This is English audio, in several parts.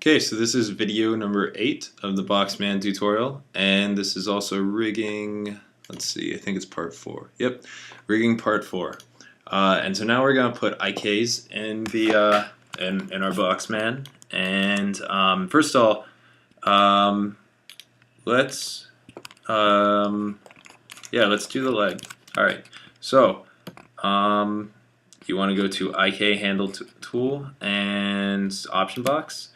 Okay, so this is video number 8 of the boxMan tutorial, and this is also rigging, let's see, I think it's part 4. Yep, rigging part 4. And so now we're going to put IKs in the in our boxMan, and first of all, let's let's do the leg. All right, so you want to go to IK handle tool and option box.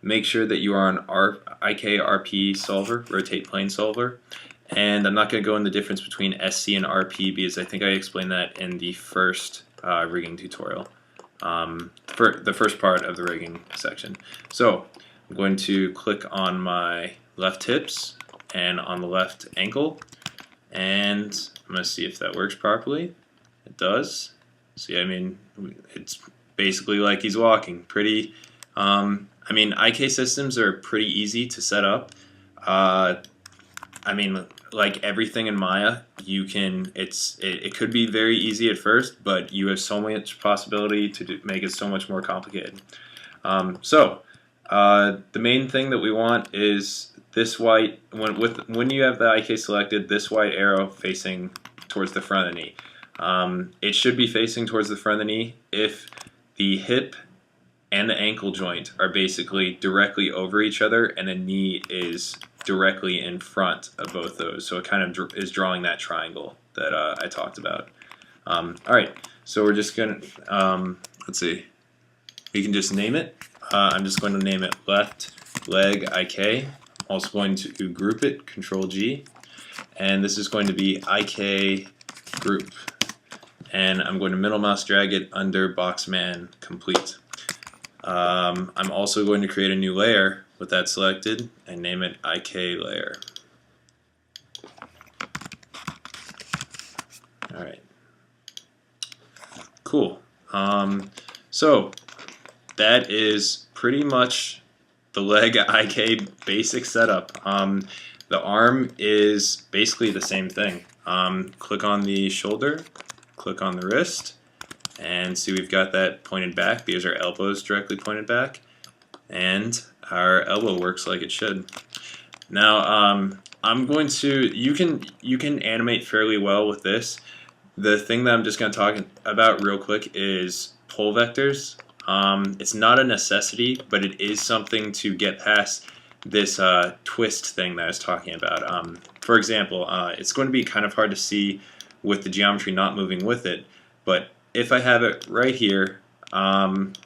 Make sure that you are on IK RP solver, rotate plane solver, and I'm not going to go into the difference between SC and RP because I think I explained that in the first rigging tutorial, for the first part of the rigging section. So I'm going to click on my left hips and on the left ankle, and I'm going to see if that works properly. It does. See, I mean, it's basically like he's walking. Pretty. I mean, IK systems are pretty easy to set up. I mean, like everything in Maya, you can. It could be very easy at first, but you have so much possibility to make it so much more complicated. The main thing that we want is this white. When you have the IK selected, this white arrow facing towards the front of the knee. It should be facing towards the front of the knee if the hip and the ankle joint are basically directly over each other, and the knee is directly in front of both those. So it kind of is drawing that triangle that I talked about. All right, so we're just going to, let's see, we can just name it. I'm just going to name it left leg IK. I'm also going to group it, Control G, and this is going to be IK group. And I'm going to middle mouse drag it under boxMan complete. I'm also going to create a new layer with that selected and name it IK layer. Alright. Cool. So that is pretty much the leg IK basic setup. The arm is basically the same thing. Click on the shoulder, click on the wrist, and see we've got that pointed back because our elbow is directly pointed back, and our elbow works like it should. Now I'm going to, you can animate fairly well with this. The thing that I'm just going to talk about real quick is pole vectors. It's not a necessity, but it is something to get past this twist thing that I was talking about. For example, it's going to be kind of hard to see with the geometry not moving with it, but if I have it right here, let's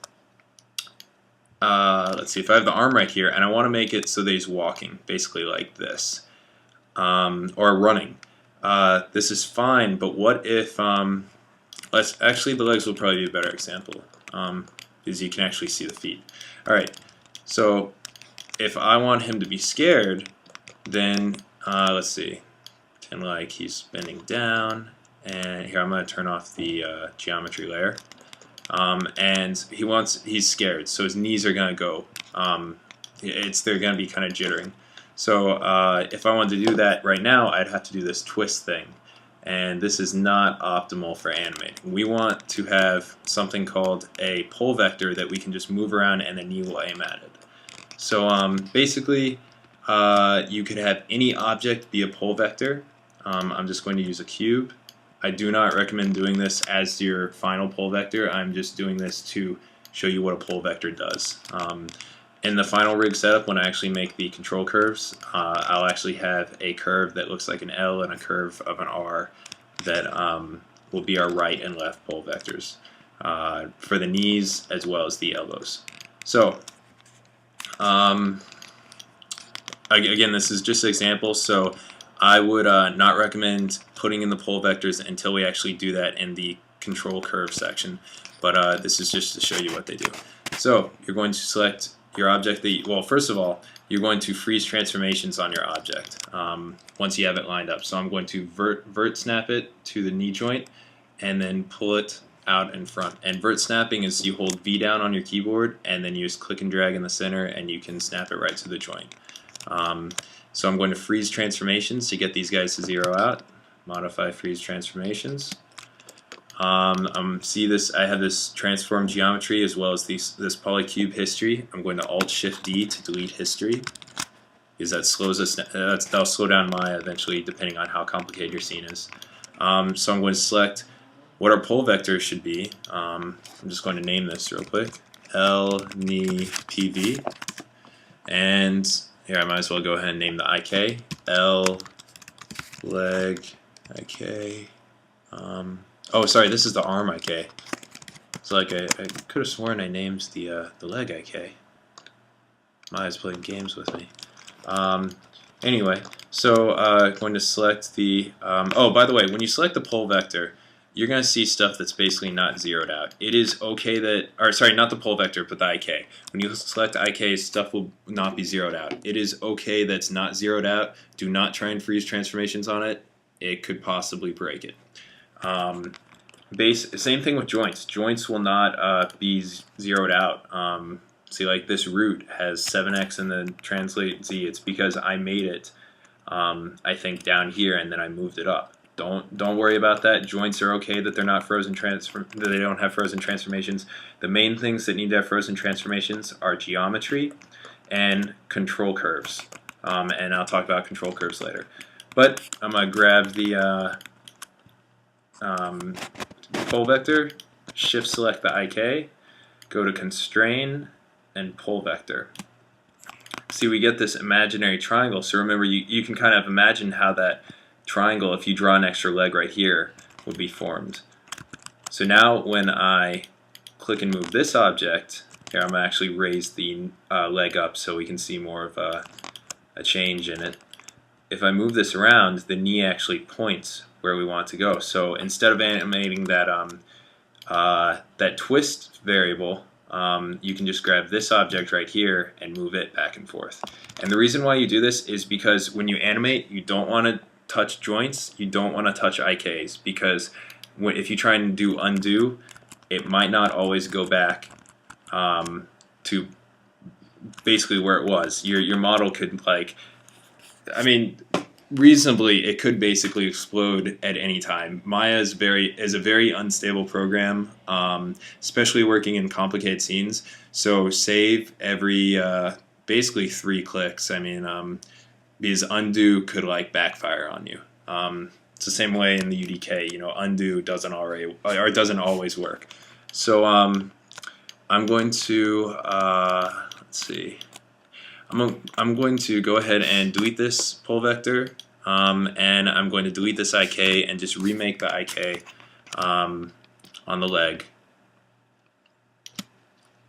see, if I have the arm right here and I want to make it so that he's walking, basically like this, or running, this is fine, but what if, actually the legs will probably be a better example, because you can actually see the feet. Alright, so if I want him to be scared, then, let's see, pretend like he's bending down. And here I'm going to turn off the geometry layer, and he's scared, so his knees are going to go. They're going to be kind of jittering. So if I wanted to do that right now, I'd have to do this twist thing, and this is not optimal for animating. We want to have something called a pole vector that we can just move around, and the knee will aim at it. So basically, you could have any object be a pole vector. I'm just going to use a cube. I do not recommend doing this as your final pole vector. I'm just doing this to show you what a pole vector does. In the final rig setup, when I actually make the control curves, I'll actually have a curve that looks like an L and a curve of an R that will be our right and left pole vectors for the knees as well as the elbows. So again, this is just an example, so I would not recommend putting in the pole vectors until we actually do that in the control curve section, but this is just to show you what they do. So you're going to select your object well, first of all, you're going to freeze transformations on your object once you have it lined up. So I'm going to vert snap it to the knee joint and then pull it out in front. And vert snapping is you hold V down on your keyboard and then you just click and drag in the center and you can snap it right to the joint. So I'm going to freeze transformations to get these guys to zero out. Modify freeze transformations. See this, I have this transform geometry as well as this polycube history. I'm going to Alt-Shift-D to delete history, because that slows us, that'll slow down Maya eventually depending on how complicated your scene is. So I'm going to select what our pole vector should be. I'm just going to name this real quick, L-Ni-PV, and here I might as well go ahead and name the IK, L leg IK. Oh, sorry, this is the arm IK. So like I could have sworn I named the leg IK. Maya's playing games with me. Anyway, so going to select the. Oh, by the way, when you select the pole vector, you're going to see stuff that's basically not zeroed out. It is okay that, or sorry, not the pole vector, but the IK. When you select IK, stuff will not be zeroed out. It is okay that's not zeroed out. Do not try and freeze transformations on it. It could possibly break it. Same thing with joints. Joints will not be zeroed out. See, like this root has 7x and then translate z. It's because I made it, I think, down here and then I moved it up. Don't worry about that. Joints are okay that they're not frozen that they don't have frozen transformations. The main things that need to have frozen transformations are geometry and control curves. And I'll talk about control curves later. But I'm gonna grab the pole vector, shift select the IK, go to constrain and pole vector. See, we get this imaginary triangle. So remember, you can kind of imagine how that triangle, if you draw an extra leg right here, would be formed. So now when I click and move this object, here I'm going to actually raise the leg up so we can see more of a change in it. If I move this around, the knee actually points where we want to go. So instead of animating that that twist variable, you can just grab this object right here and move it back and forth. And the reason why you do this is because when you animate, you don't want to touch joints, you don't want to touch IKs, because if you try and do undo, it might not always go back to basically where it was. Your model could, like, I mean, reasonably, it could basically explode at any time. Maya is a very unstable program, especially working in complicated scenes. So save every basically 3 clicks. I mean, because undo could like backfire on you. It's the same way in the UDK. You know, undo doesn't always work. So I'm going to let's see. I'm going to go ahead and delete this pole vector, and I'm going to delete this IK and just remake the IK on the leg.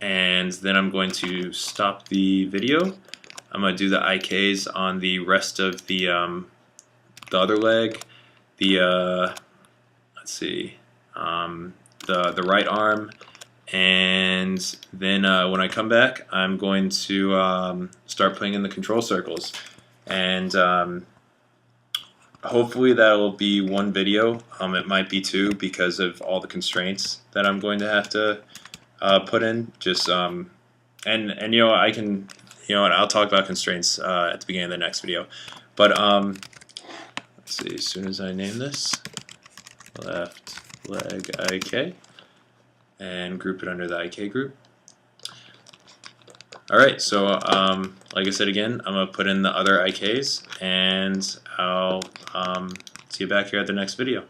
And then I'm going to stop the video. I'm going to do the IKs on the rest of the other leg, let's see, the right arm. And then when I come back, I'm going to start putting in the control circles. And hopefully that will be 1 video. It might be 2 because of all the constraints that I'm going to have to put in. Just and you know, I can, you know what, I'll talk about constraints at the beginning of the next video. But let's see, as soon as I name this, left leg IK, and group it under the IK group. Alright, so like I said again, I'm going to put in the other IKs, and I'll see you back here at the next video.